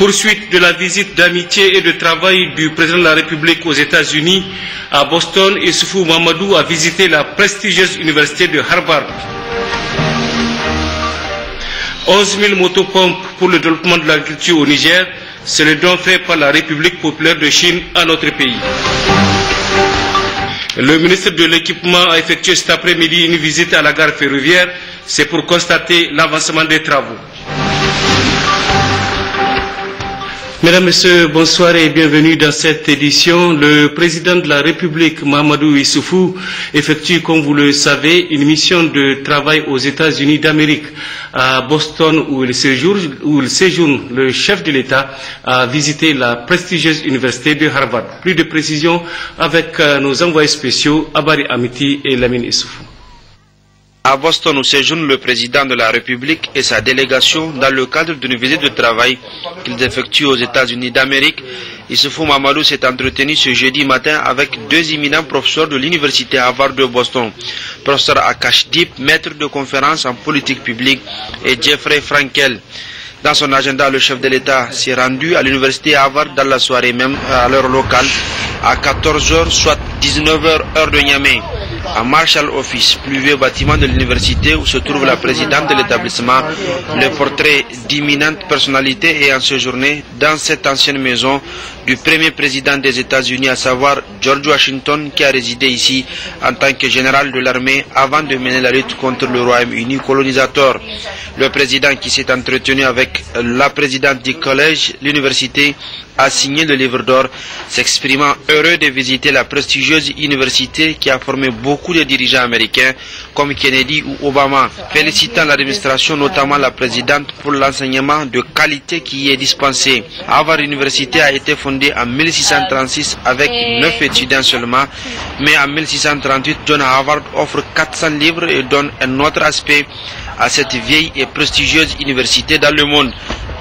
Poursuite de la visite d'amitié et de travail du président de la République aux États-Unis à Boston, Issoufou Mahamadou a visité la prestigieuse université de Harvard. 11 000 motopompes pour le développement de l'agriculture au Niger, c'est le don fait par la République populaire de Chine à notre pays. Le ministre de l'Équipement a effectué cet après-midi une visite à la gare ferroviaire, c'est pour constater l'avancement des travaux. Mesdames, Messieurs, bonsoir et bienvenue dans cette édition. Le président de la République, Mahamadou Issoufou, effectue, comme vous le savez, une mission de travail aux États-Unis d'Amérique. À Boston, où il séjourne, le chef de l'État a visité la prestigieuse université de Harvard. Plus de précisions avec nos envoyés spéciaux, Abari Amiti et Lamine Issoufou. À Boston, où séjourne le président de la République et sa délégation dans le cadre d'une visite de travail qu'ils effectuent aux États-Unis d'Amérique, Issoufou Mahamadou s'est entretenu ce jeudi matin avec deux éminents professeurs de l'université Harvard de Boston, professeur Akash Deep, maître de conférence en politique publique, et Jeffrey Frankel. Dans son agenda, le chef de l'État s'est rendu à l'université Harvard dans la soirée même à l'heure locale, à 14 h, soit 19 h, heure de Niamey, à Marshall Office, plus vieux bâtiment de l'université où se trouve la présidente de l'établissement, le portrait d'imminentes personnalités ayant séjourné dans cette ancienne maison du premier président des États-Unis, à savoir George Washington, qui a résidé ici en tant que général de l'armée avant de mener la lutte contre le Royaume-Uni colonisateur. Le président, qui s'est entretenu avec la présidente du collège, l'université, a signé le livre d'or, s'exprimant heureux de visiter la prestigieuse université qui a formé beaucoup de dirigeants américains comme Kennedy ou Obama, félicitant l'administration, notamment la présidente, pour l'enseignement de qualité qui y est dispensé. Harvard University a été fondée en 1636 avec 9 étudiants seulement, mais en 1638, John Harvard offre 400 livres et donne un autre aspect à cette vieille et prestigieuse université dans le monde.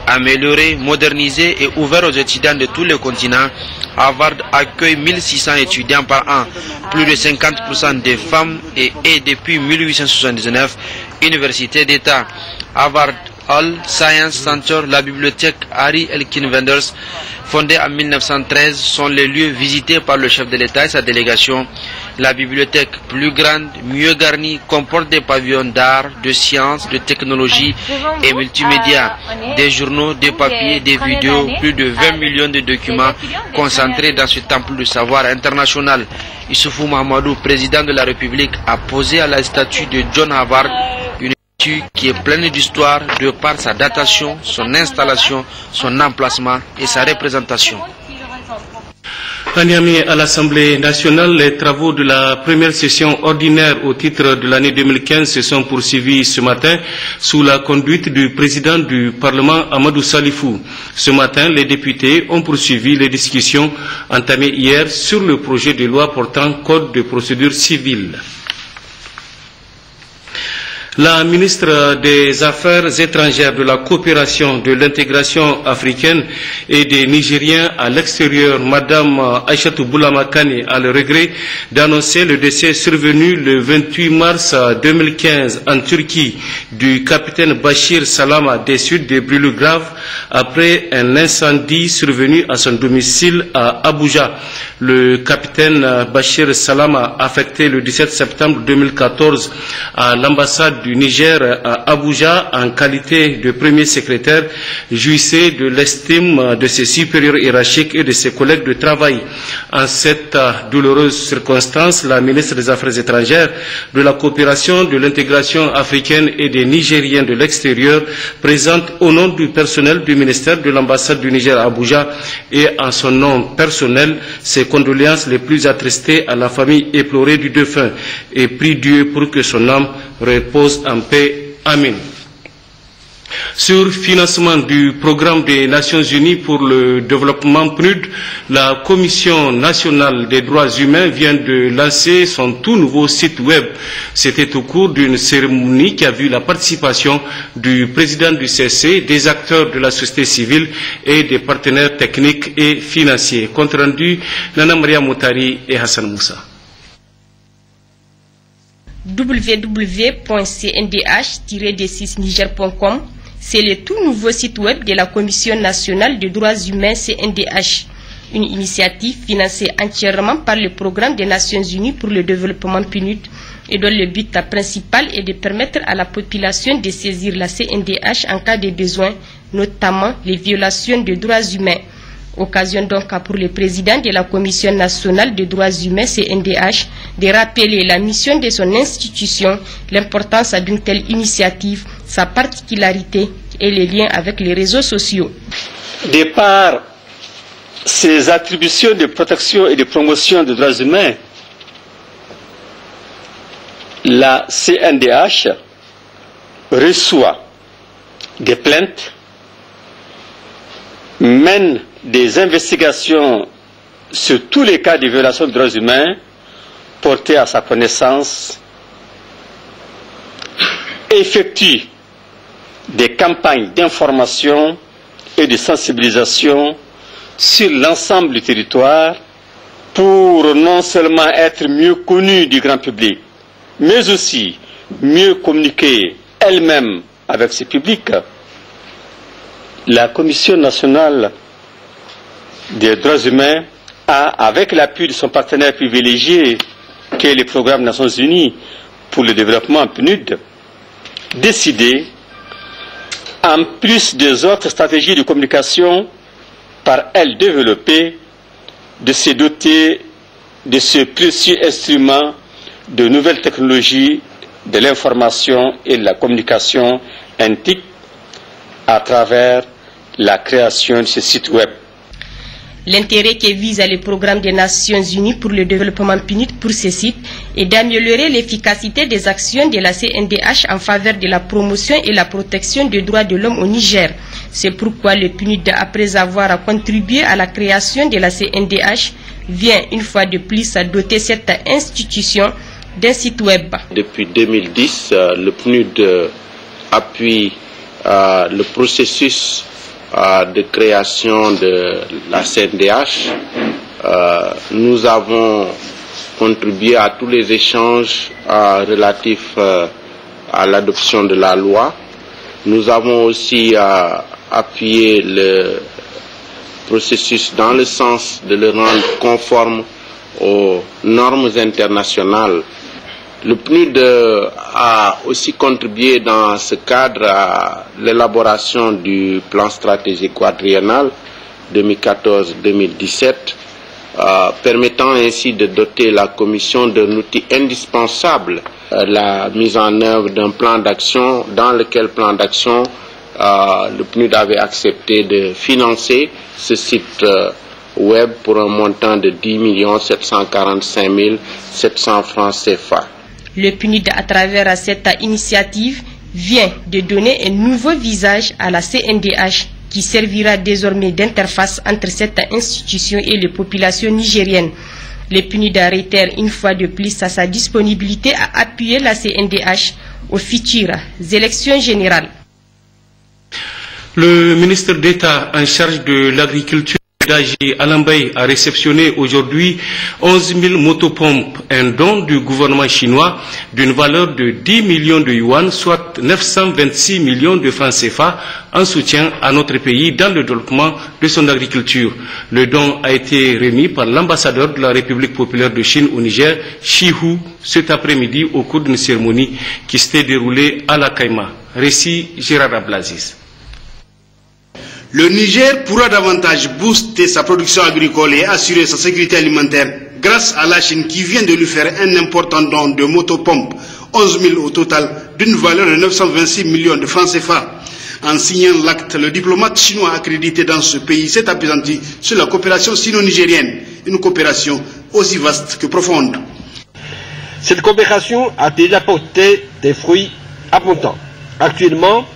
Amélioré, modernisé et ouvert aux étudiants de tous les continents, Harvard accueille 1600 étudiants par an, plus de 50% des femmes et est depuis 1879 université d'État. Harvard Hall Science Center, la bibliothèque Harry Elkin Vendors, fondée en 1913, sont les lieux visités par le chef de l'État et sa délégation. La bibliothèque, plus grande, mieux garnie, comporte des pavillons d'art, de sciences, de technologie et multimédia, des journaux, des papiers, des vidéos, plus de 20 millions de documents concentrés dans ce temple du savoir international. Issoufou Mahamadou, président de la République, a posé à la statue de John Harvard, qui est pleine d'histoire de par sa datation, son installation, son emplacement et sa représentation. À Niamey, à l'Assemblée nationale, les travaux de la première session ordinaire au titre de l'année 2015 se sont poursuivis ce matin sous la conduite du président du Parlement, Amadou Salifou. Ce matin, les députés ont poursuivi les discussions entamées hier sur le projet de loi portant code de procédure civile. La ministre des Affaires étrangères, de la coopération, de l'intégration africaine et des Nigériens à l'extérieur, Madame Aïchatou Boulamakane, a le regret d'annoncer le décès survenu le 28 mars 2015 en Turquie du capitaine Bachir Salama, décédé de brûlures graves après un incendie survenu à son domicile à Abuja. Le capitaine Bachir Salama, affecté le 17 septembre 2014 à l'ambassade du Niger à Abuja en qualité de premier secrétaire, jouissait de l'estime de ses supérieurs hiérarchiques et de ses collègues de travail. En cette douloureuse circonstance, la ministre des Affaires étrangères, de la coopération, de l'intégration africaine et des Nigériens de l'extérieur présente au nom du personnel du ministère de l'ambassade du Niger à Abuja et en son nom personnel ses condoléances les plus attristées à la famille éplorée du défunt et prie Dieu pour que son âme repose en paix. Amen. Sur financement du programme des Nations Unies pour le développement PNUD, la Commission nationale des droits humains vient de lancer son tout nouveau site web. C'était au cours d'une cérémonie qui a vu la participation du président du CC, des acteurs de la société civile et des partenaires techniques et financiers. Compte rendu, Nana Maria Moutari et Hassan Moussa. www.cndh-niger.com C'est le tout nouveau site web de la Commission nationale des droits humains CNDH, une initiative financée entièrement par le Programme des Nations Unies pour le développement PNUD et dont le but principal est de permettre à la population de saisir la CNDH en cas de besoin, notamment les violations des droits humains. Occasion donc pour le président de la Commission nationale des droits humains CNDH de rappeler la mission de son institution, l'importance d'une telle initiative, sa particularité et les liens avec les réseaux sociaux. De par ses attributions de protection et de promotion des droits humains, la CNDH reçoit des plaintes, mène des investigations sur tous les cas de violation des droits humains portés à sa connaissance, effectue des campagnes d'information et de sensibilisation sur l'ensemble du territoire pour non seulement être mieux connue du grand public, mais aussi mieux communiquer elle-même avec ce public. La Commission nationale des droits humains a, avec l'appui de son partenaire privilégié, qui est le Programme des Nations Unies pour le développement PNUD, décidé, en plus des autres stratégies de communication par elle développées, de se doter de ce précieux instrument de nouvelles technologies de l'information et de la communication NTIC à travers la création de ce site web. L'intérêt que vise le Programme des Nations Unies pour le développement PNUD pour ce site est d'améliorer l'efficacité des actions de la CNDH en faveur de la promotion et la protection des droits de l'homme au Niger. C'est pourquoi le PNUD, après avoir contribué à la création de la CNDH, vient une fois de plus à doter cette institution d'un site web. Depuis 2010, le PNUD appuie le processus de création de la CNDH. Nous avons contribué à tous les échanges relatifs à l'adoption de la loi. Nous avons aussi appuyé le processus dans le sens de le rendre conforme aux normes internationales. Le PNUD a aussi contribué dans ce cadre à l'élaboration du plan stratégique quadriennal 2014-2017, permettant ainsi de doter la Commission d'un outil indispensable, la mise en œuvre d'un plan d'action, dans lequel plan d'action le PNUD avait accepté de financer ce site web pour un montant de 10 745 700 francs CFA. Le PNUD, à travers cette initiative, vient de donner un nouveau visage à la CNDH qui servira désormais d'interface entre cette institution et les populations nigériennes. Le PNUD réitère une fois de plus à sa disponibilité à appuyer la CNDH aux futures élections générales. Le ministre d'État en charge de l'agriculture Alambay a réceptionné aujourd'hui 11 000 motopompes, un don du gouvernement chinois d'une valeur de 10 millions de yuan, soit 926 millions de francs CFA, en soutien à notre pays dans le développement de son agriculture. Le don a été remis par l'ambassadeur de la République populaire de Chine au Niger, Shi Hu, cet après-midi au cours d'une cérémonie qui s'était déroulée à la Caïma. Récit Gérard Ablaziz. Le Niger pourra davantage booster sa production agricole et assurer sa sécurité alimentaire grâce à la Chine qui vient de lui faire un important don de motopompes, 11 000 au total, d'une valeur de 926 millions de francs CFA. En signant l'acte, le diplomate chinois accrédité dans ce pays s'est appesanti sur la coopération sino-nigérienne, une coopération aussi vaste que profonde. Cette coopération a déjà porté des fruits abondants. Actuellement,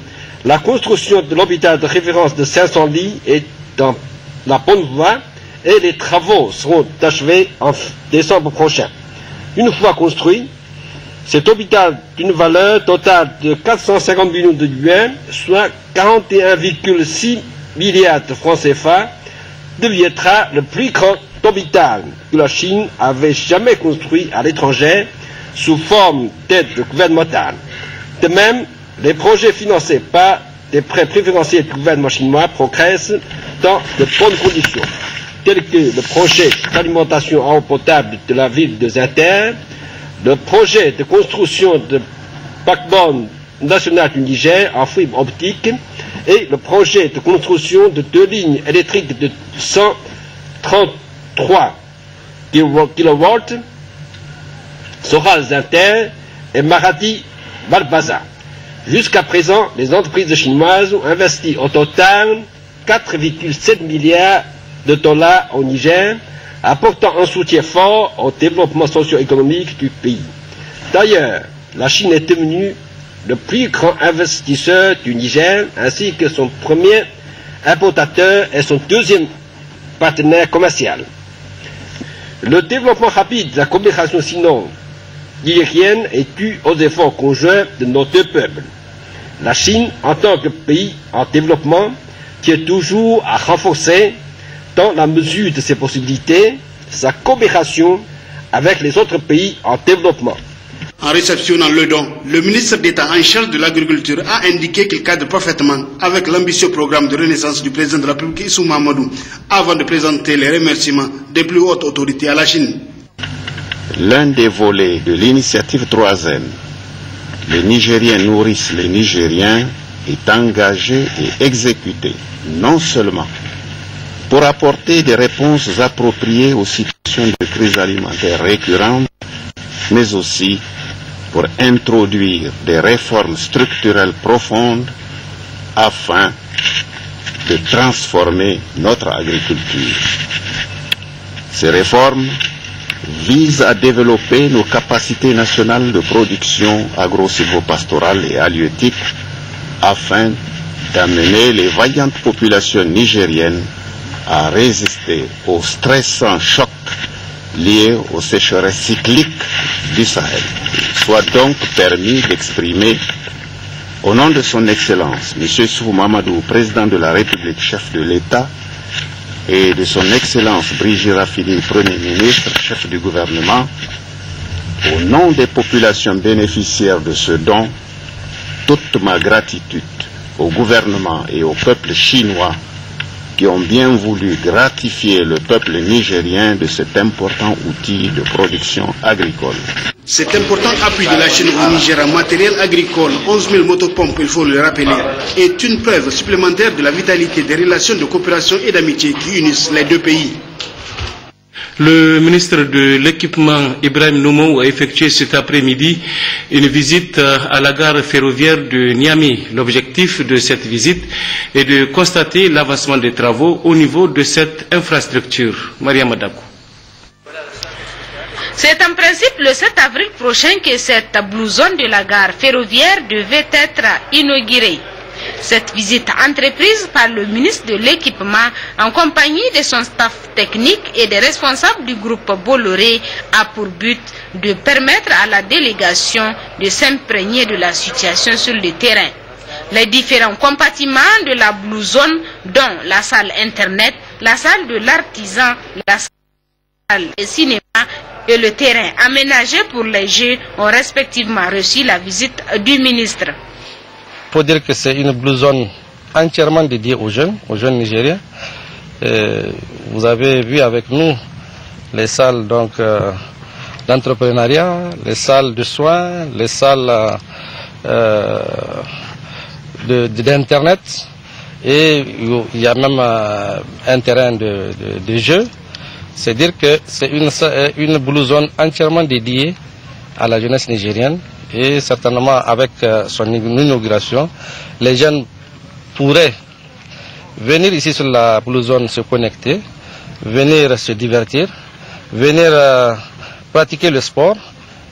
la construction de l'hôpital de référence de 500 lits est dans la bonne voie et les travaux seront achevés en décembre prochain. Une fois construit, cet hôpital d'une valeur totale de 450 millions de yuan, soit 41,6 milliards de francs CFA, deviendra le plus grand hôpital que la Chine avait jamais construit à l'étranger sous forme d'aide gouvernementale. De même, les projets financés par des prêts préférentiels du gouvernement chinois progressent dans de bonnes conditions, tels que le projet d'alimentation en eau potable de la ville de Zinter, le projet de construction de backbone national du Niger en fibre optique et le projet de construction de 2 lignes électriques de 133 kW Soral-Zinter et Maradi-Balbaza. Jusqu'à présent, les entreprises chinoises ont investi au total 4,7 milliards de dollars au Niger, apportant un soutien fort au développement socio-économique du pays. D'ailleurs, la Chine est devenue le plus grand investisseur du Niger, ainsi que son premier importateur et son deuxième partenaire commercial. Le développement rapide de la coopération sino-nigérienne est dû aux efforts conjoints de nos deux peuples. La Chine, en tant que pays en développement, tient toujours à renforcer, dans la mesure de ses possibilités, sa coopération avec les autres pays en développement. En réceptionnant le don, le ministre d'État en charge de l'agriculture a indiqué qu'il cadre parfaitement avec l'ambitieux programme de renaissance du président de la République Issou Mahamadou, avant de présenter les remerciements des plus hautes autorités à la Chine. L'un des volets de l'initiative 3N, les Nigériens nourrissent les Nigériens, est engagé et exécuté, non seulement pour apporter des réponses appropriées aux situations de crise alimentaire récurrentes, mais aussi pour introduire des réformes structurelles profondes afin de transformer notre agriculture. Ces réformes visent à développer nos capacités nationales de production agro-silvopastorale et halieutique afin d'amener les vaillantes populations nigériennes à résister aux stressants chocs liés aux sécheresses cycliques du Sahel. Il soit donc permis d'exprimer, au nom de son Excellence, M. Issou Mahamadou, président de la République, chef de l'État, et de son Excellence Brigitte Rafini, Premier ministre, chef du gouvernement, au nom des populations bénéficiaires de ce don, toute ma gratitude au gouvernement et au peuple chinois qui ont bien voulu gratifier le peuple nigérien de cet important outil de production agricole. Cet important appui de la Chine au Niger en matériel agricole, 11 000 motopompes, il faut le rappeler, est une preuve supplémentaire de la vitalité des relations de coopération et d'amitié qui unissent les deux pays. Le ministre de l'Équipement, Ibrahim Noumou, a effectué cet après-midi une visite à la gare ferroviaire de Niamey. L'objectif de cette visite est de constater l'avancement des travaux au niveau de cette infrastructure. Maria Madakou. C'est en principe le 7 avril prochain que cette Blue Zone de la gare ferroviaire devait être inaugurée. Cette visite entreprise par le ministre de l'Équipement en compagnie de son staff technique et des responsables du groupe Bolloré a pour but de permettre à la délégation de s'imprégner de la situation sur le terrain. Les différents compartiments de la Blue Zone, dont la salle Internet, la salle de l'artisan, la salle de cinéma et le terrain aménagé pour les Jeux, ont respectivement reçu la visite du ministre. Il faut dire que c'est une Blue Zone entièrement dédiée aux jeunes nigériens. Vous avez vu avec nous les salles d'entrepreneuriat, les salles de soins, les salles d'internet, et il y a même un terrain de jeu. C'est-à-dire que c'est une Blue Zone entièrement dédiée à la jeunesse nigérienne. Et certainement avec son inauguration, les jeunes pourraient venir ici sur la Blue Zone se connecter, venir se divertir, venir pratiquer le sport.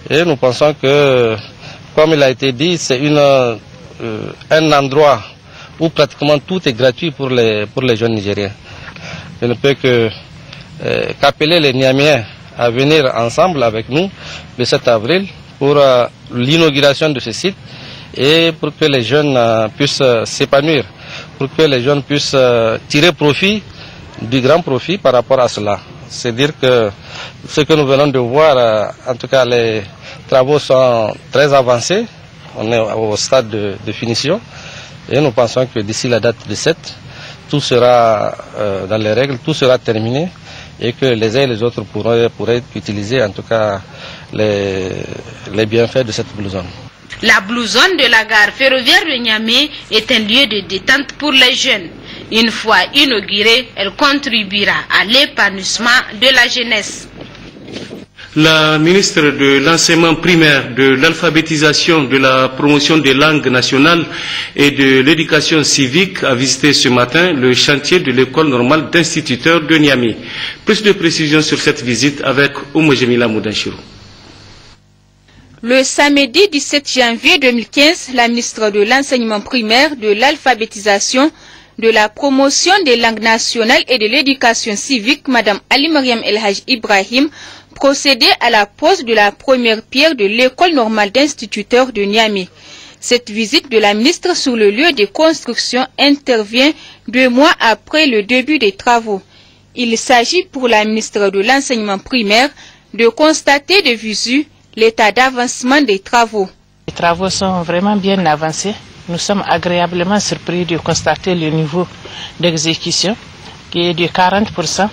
Et nous pensons que, comme il a été dit, c'est un endroit où pratiquement tout est gratuit pour les jeunes Nigériens. Je ne peux qu'appeler les Niamiens à venir ensemble avec nous le 7 avril pour l'inauguration de ce site et pour que les jeunes puissent s'épanouir, pour que les jeunes puissent tirer profit du grand profit par rapport à cela. C'est-à-dire que ce que nous venons de voir, en tout cas les travaux sont très avancés, on est au stade de finition Et nous pensons que d'ici la date de 7, tout sera dans les règles, tout sera terminé et que les uns et les autres pourraient utiliser en tout cas les bienfaits de cette Blue Zone. La Blue Zone de la gare ferroviaire de Niamey est un lieu de détente pour les jeunes. Une fois inaugurée, elle contribuera à l'épanouissement de la jeunesse. La ministre de l'enseignement primaire, de l'alphabétisation, de la promotion des langues nationales et de l'éducation civique a visité ce matin le chantier de l'école normale d'instituteurs de Niamey. Plus de précisions sur cette visite avec Oumou Jemila Moudanchirou. Le samedi 17 janvier 2015, la ministre de l'enseignement primaire, de l'alphabétisation, de la promotion des langues nationales et de l'éducation civique, Mme Ali Mariam El Haj Ibrahim, procédait à la pose de la première pierre de l'école normale d'instituteurs de Niamey. Cette visite de la ministre sur le lieu de construction intervient 2 mois après le début des travaux. Il s'agit pour la ministre de l'enseignement primaire de constater de visu l'état d'avancement des travaux. Les travaux sont vraiment bien avancés. Nous sommes agréablement surpris de constater le niveau d'exécution qui est de 40%,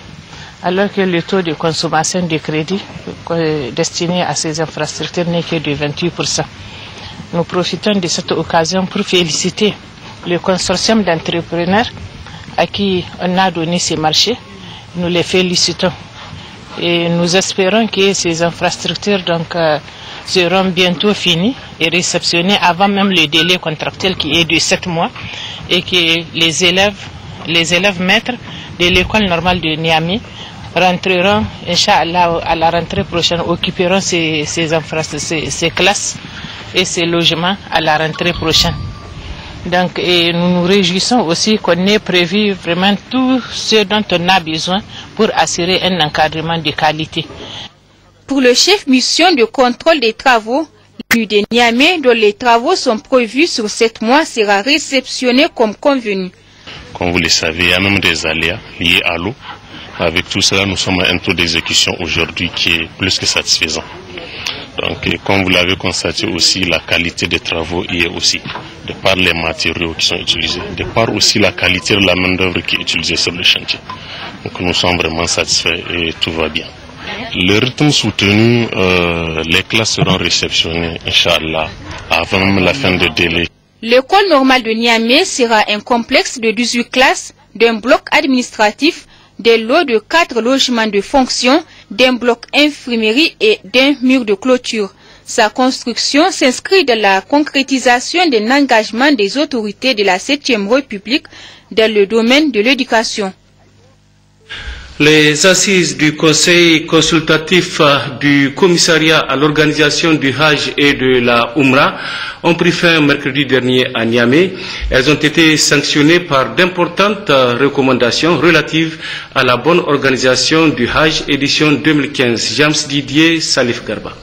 alors que le taux de consommation de crédit destiné à ces infrastructures n'est que de 28%. Nous profitons de cette occasion pour féliciter le consortium d'entrepreneurs à qui on a donné ces marchés. Nous les félicitons. Et nous espérons que ces infrastructures seront bientôt finies et réceptionnées avant même le délai contractuel qui est de 7 mois et que les élèves maîtres de l'école normale de Niamey rentreront, Inch'Allah, à la rentrée prochaine, occuperont ces classes et ces logements à la rentrée prochaine. Donc, et nous nous réjouissons aussi qu'on ait prévu vraiment tout ce dont on a besoin pour assurer un encadrement de qualité. Pour le chef mission de contrôle des travaux, l'élu de Niamey, dont les travaux sont prévus sur 7 mois, sera réceptionné comme convenu. Comme vous le savez, il y a même des aléas liés à l'eau. Avec tout cela, nous sommes à un taux d'exécution aujourd'hui qui est plus que satisfaisant. Donc, comme vous l'avez constaté aussi, la qualité des travaux y est aussi, de par les matériaux qui sont utilisés, de par aussi la qualité de la main-d'œuvre qui est utilisée sur le chantier. Donc, nous sommes vraiment satisfaits et tout va bien. Le rythme soutenu, les classes seront réceptionnées, Inch'Allah, avant même la fin du délai. L'école normale de Niamey sera un complexe de 18 classes, d'un bloc administratif, des lots de 4 logements de fonction, d'un bloc infirmerie et d'un mur de clôture. Sa construction s'inscrit dans la concrétisation d'un engagement des autorités de la 7e République dans le domaine de l'éducation. Les assises du Conseil consultatif du commissariat à l'organisation du Hajj et de la Umrah ont pris fin mercredi dernier à Niamey. Elles ont été sanctionnées par d'importantes recommandations relatives à la bonne organisation du Hajj édition 2015. James Didier, Salif Garba.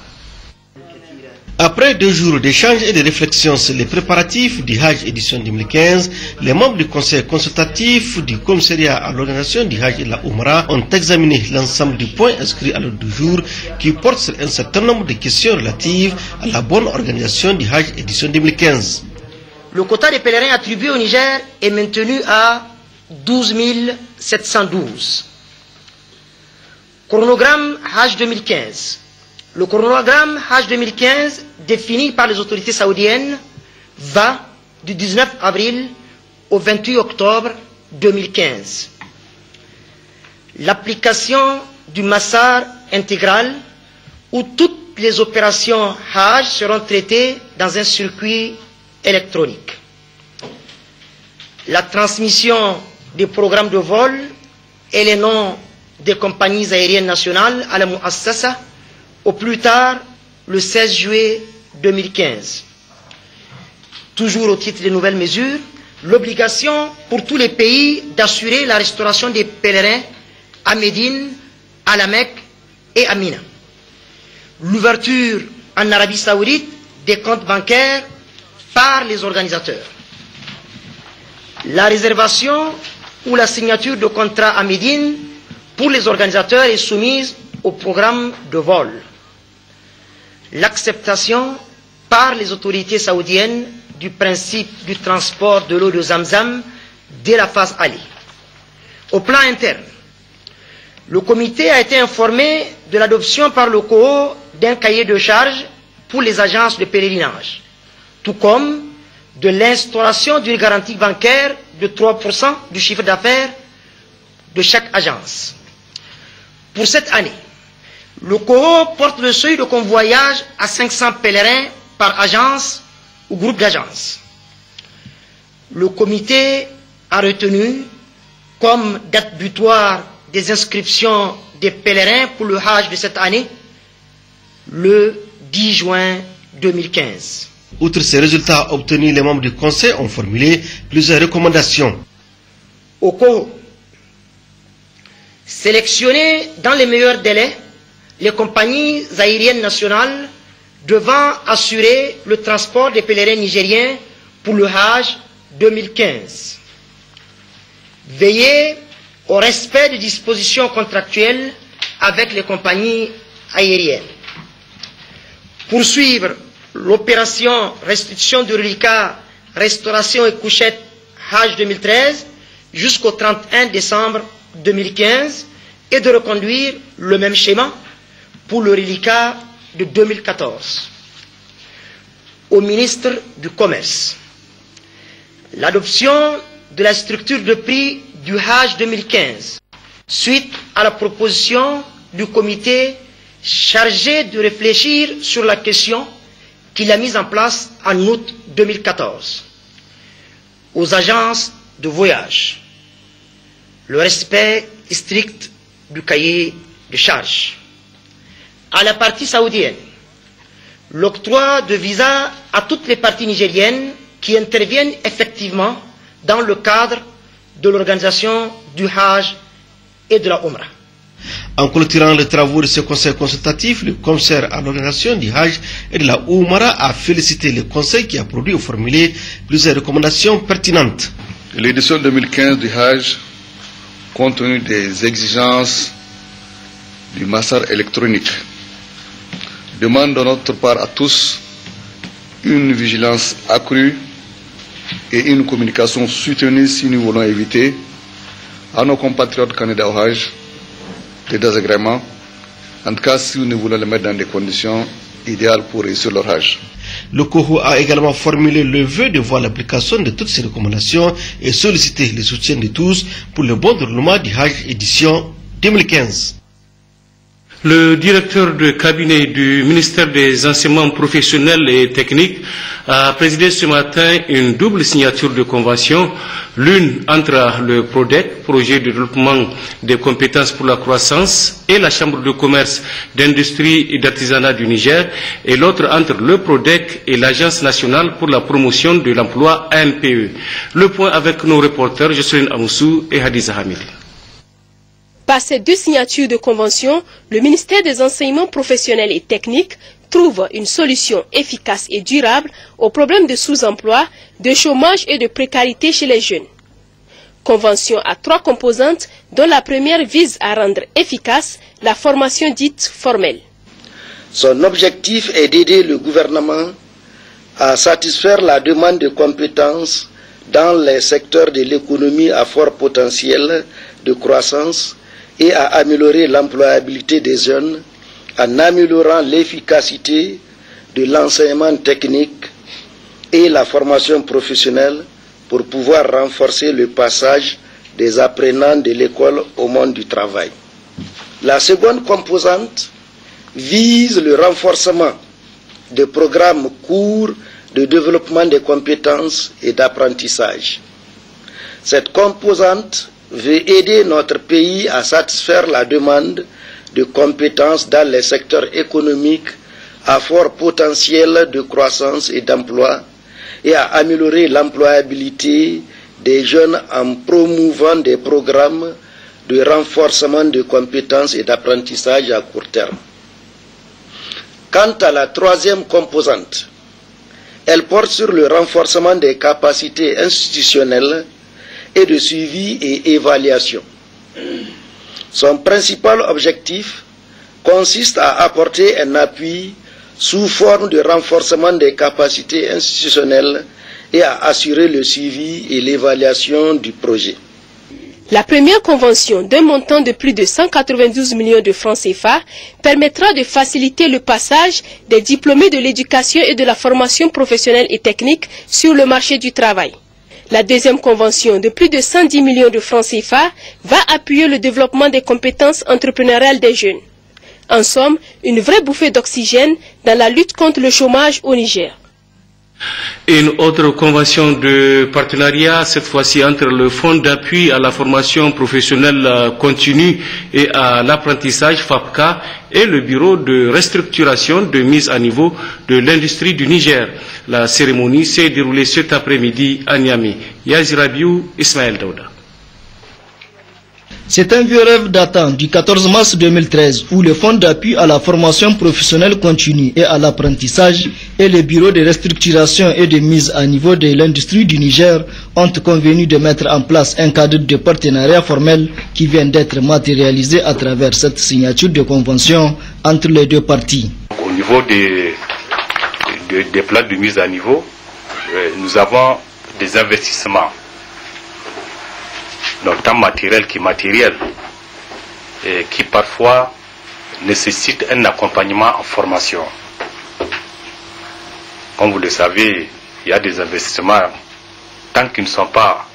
Après 2 jours d'échanges et de réflexions sur les préparatifs du Hajj édition 2015, les membres du conseil consultatif du commissariat à l'organisation du Hajj et de la Umrah ont examiné l'ensemble des points inscrits à l'ordre du jour qui portent sur un certain nombre de questions relatives à la bonne organisation du Hajj édition 2015. Le quota des pèlerins attribués au Niger est maintenu à 12 712. Chronogramme Hajj 2015. Le chronogramme Hajj 2015 défini par les autorités saoudiennes va du 19 avril au 28 octobre 2015. L'application du Massar intégral où toutes les opérations Hajj seront traitées dans un circuit électronique. La transmission des programmes de vol et les noms des compagnies aériennes nationales à la Muassasa au plus tard le 16 juillet 2015. Toujours au titre des nouvelles mesures, l'obligation pour tous les pays d'assurer la restauration des pèlerins à Médine, à la Mecque et à Mina. L'ouverture en Arabie Saoudite des comptes bancaires par les organisateurs. La réservation ou la signature de contrats à Médine pour les organisateurs est soumise au programme de vol. L'acceptation par les autorités saoudiennes du principe du transport de l'eau de Zamzam dès la phase aller. Au plan interne, le comité a été informé de l'adoption par le COO d'un cahier de charges pour les agences de pèlerinage, tout comme de l'instauration d'une garantie bancaire de 3% du chiffre d'affaires de chaque agence. Pour cette année, le COO porte le seuil de convoyage à 500 pèlerins par agence ou groupe d'agences. Le comité a retenu comme date butoir des inscriptions des pèlerins pour le Hajj de cette année le 10 juin 2015. Outre ces résultats obtenus, les membres du Conseil ont formulé plusieurs recommandations. Au COO, sélectionner dans les meilleurs délais les compagnies aériennes nationales devant assurer le transport des pèlerins nigériens pour le Hajj 2015. Veiller au respect des dispositions contractuelles avec les compagnies aériennes. Poursuivre l'opération restitution de reliquats, restauration et couchettes Hajj 2013 jusqu'au 31 décembre 2015 et de reconduire le même schéma pour le reliquat de 2014. Au ministre du Commerce, l'adoption de la structure de prix du Hajj 2015 suite à la proposition du comité chargé de réfléchir sur la question qu'il a mise en place en août 2014. Aux agences de voyage, le respect strict du cahier de charges. À la partie saoudienne, l'octroi de visas à toutes les parties nigériennes qui interviennent effectivement dans le cadre de l'organisation du Hajj et de la Umrah. En clôturant les travaux de ce conseil consultatif, le commissaire à l'organisation du Hajj et de la Umrah a félicité le conseil qui a produit ou formulé plusieurs recommandations pertinentes. L'édition 2015 du Hajj, compte tenu des exigences du massar électronique, demande de notre part à tous une vigilance accrue et une communication soutenue si nous voulons éviter à nos compatriotes candidats au Hajj des désagréments, en tout cas si nous voulons les mettre dans des conditions idéales pour réussir leur Hajj. Le COHO a également formulé le vœu de voir l'application de toutes ces recommandations et solliciter le soutien de tous pour le bon déroulement du Hajj édition 2015. Le directeur de cabinet du ministère des enseignements professionnels et techniques a présidé ce matin une double signature de convention, l'une entre le PRODEC, projet de développement des compétences pour la croissance, et la Chambre de commerce, d'industrie et d'artisanat du Niger, et l'autre entre le PRODEC et l'Agence nationale pour la promotion de l'emploi ANPE. Le point avec nos reporters Jocelyne Amoussou et Hadiza Hamid. Par ces deux signatures de convention, le ministère des enseignements professionnels et techniques trouve une solution efficace et durable aux problèmes de sous-emploi, de chômage et de précarité chez les jeunes. Convention à 3 composantes, dont la première vise à rendre efficace la formation dite formelle. Son objectif est d'aider le gouvernement à satisfaire la demande de compétences dans les secteurs de l'économie à fort potentiel de croissance et à améliorer l'employabilité des jeunes en améliorant l'efficacité de l'enseignement technique et la formation professionnelle pour pouvoir renforcer le passage des apprenants de l'école au monde du travail. La seconde composante vise le renforcement des programmes courts de développement des compétences et d'apprentissage. Cette composante veut aider notre pays à satisfaire la demande de compétences dans les secteurs économiques à fort potentiel de croissance et d'emploi et à améliorer l'employabilité des jeunes en promouvant des programmes de renforcement de compétences et d'apprentissage à court terme. Quant à la troisième composante, elle porte sur le renforcement des capacités institutionnelles et de suivi et évaluation. Son principal objectif consiste à apporter un appui sous forme de renforcement des capacités institutionnelles et à assurer le suivi et l'évaluation du projet. La première convention d'un montant de plus de 192 millions de francs CFA permettra de faciliter le passage des diplômés de l'éducation et de la formation professionnelle et technique sur le marché du travail. La deuxième convention de plus de 110 millions de francs CFA va appuyer le développement des compétences entrepreneuriales des jeunes. En somme, une vraie bouffée d'oxygène dans la lutte contre le chômage au Niger. Une autre convention de partenariat, cette fois-ci entre le Fonds d'appui à la formation professionnelle continue et à l'apprentissage FAPCA et le Bureau de restructuration de mise à niveau de l'industrie du Niger. La cérémonie s'est déroulée cet après-midi à Niamey. Yazirabiou, Ismaël Daouda. C'est un vieux rêve datant du 14 mars 2013 où le Fonds d'appui à la formation professionnelle continue et à l'apprentissage et le Bureau de restructuration et de mise à niveau de l'industrie du Niger ont convenu de mettre en place un cadre de partenariat formel qui vient d'être matérialisé à travers cette signature de convention entre les deux parties. Au niveau des plans de mise à niveau, nous avons des investissements, donc tant matériel qu'immatériel, qui parfois nécessitent un accompagnement en formation. Comme vous le savez, il y a des investissements, tant qu'ils ne sont pas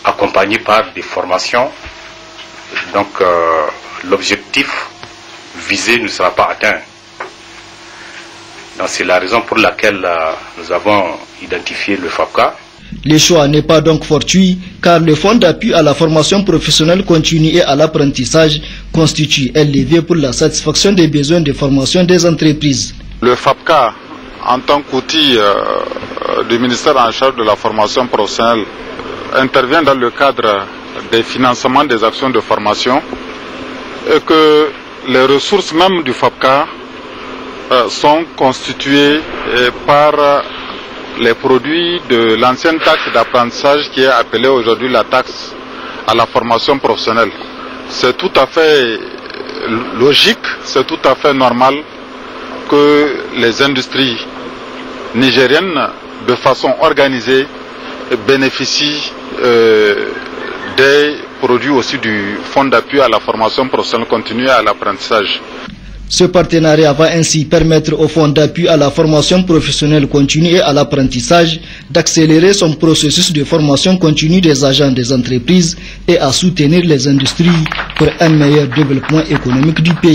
accompagnés par des formations, donc l'objectif visé ne sera pas atteint. Donc c'est la raison pour laquelle nous avons identifié le FAPCA. Le choix n'est pas donc fortuit, car le Fonds d'appui à la formation professionnelle continue et à l'apprentissage constitue un levier pour la satisfaction des besoins de formation des entreprises. Le FAPCA, en tant qu'outil du ministère en charge de la formation professionnelle, intervient dans le cadre des financements des actions de formation et que les ressources même du FAPCA sont constituées par les produits de l'ancienne taxe d'apprentissage qui est appelée aujourd'hui la taxe à la formation professionnelle. C'est tout à fait logique, c'est tout à fait normal que les industries nigériennes, de façon organisée, bénéficient des produits aussi du Fonds d'appui à la formation professionnelle continue et à l'apprentissage. Ce partenariat va ainsi permettre au Fonds d'appui à la formation professionnelle continue et à l'apprentissage d'accélérer son processus de formation continue des agents des entreprises et à soutenir les industries pour un meilleur développement économique du pays.